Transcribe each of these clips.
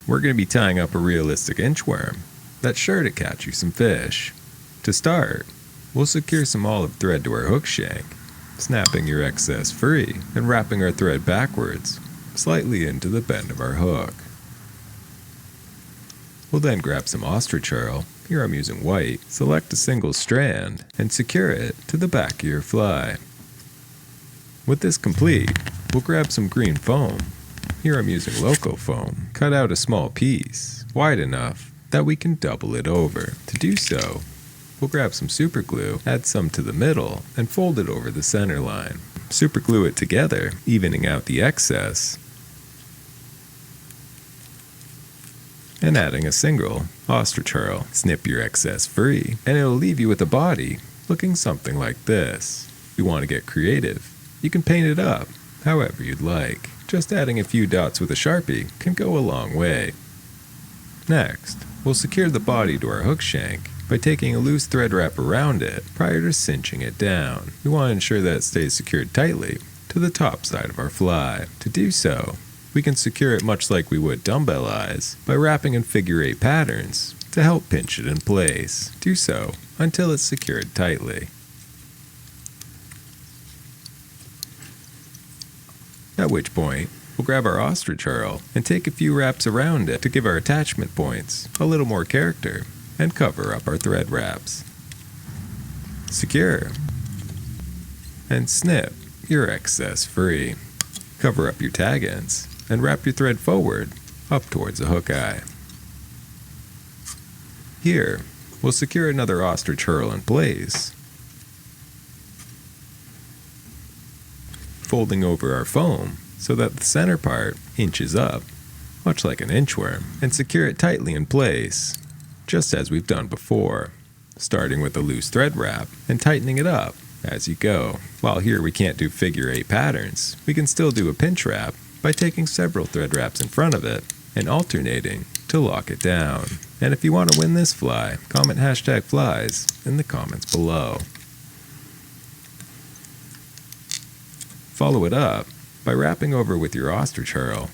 We're going to be tying up a realistic inchworm that's sure to catch you some fish. To start, we'll secure some olive thread to our hook shank, snapping your excess free and wrapping our thread backwards, slightly into the bend of our hook. We'll then grab some ostrich herl, here I'm using white, select a single strand, and secure it to the back of your fly. With this complete, we'll grab some green foam, here I'm using loco foam, cut out a small piece, wide enough that we can double it over. To do so, we'll grab some super glue, add some to the middle, and fold it over the center line. Super glue it together, evening out the excess, and adding a single ostrich herl. Snip your excess free, and it'll leave you with a body looking something like this. If you want to get creative, you can paint it up however you'd like. Just adding a few dots with a Sharpie can go a long way. Next, we'll secure the body to our hook shank by taking a loose thread wrap around it prior to cinching it down. We want to ensure that it stays secured tightly to the top side of our fly. To do so, we can secure it much like we would dumbbell eyes by wrapping in figure 8 patterns to help pinch it in place. Do so until it's secured tightly. At which point, we'll grab our ostrich herl and take a few wraps around it to give our attachment points a little more character and cover up our thread wraps. Secure and snip your excess free. Cover up your tag ends and wrap your thread forward up towards the hook eye. Here, we'll secure another ostrich herl in place, folding over our foam so that the center part inches up, much like an inchworm, and secure it tightly in place, just as we've done before, starting with a loose thread wrap and tightening it up as you go. While here we can't do figure 8 patterns, we can still do a pinch wrap by taking several thread wraps in front of it and alternating to lock it down. And if you want to win this fly, comment #flies in the comments below. Follow it up by wrapping over with your ostrich herl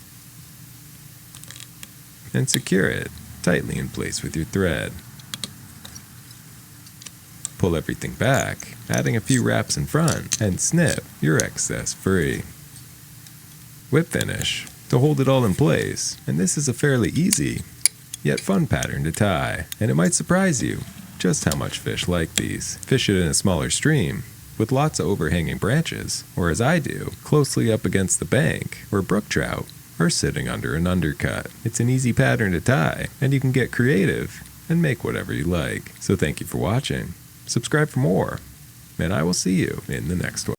and secure it tightly in place with your thread. Pull everything back, adding a few wraps in front, and snip your excess free. Whip finish to hold it all in place, and this is a fairly easy yet fun pattern to tie, and it might surprise you just how much fish like these. Fish it in a smaller stream with lots of overhanging branches, or as I do, closely up against the bank where brook trout are sitting under an undercut. It's an easy pattern to tie, and you can get creative and make whatever you like. So thank you for watching. Subscribe for more, and I will see you in the next one.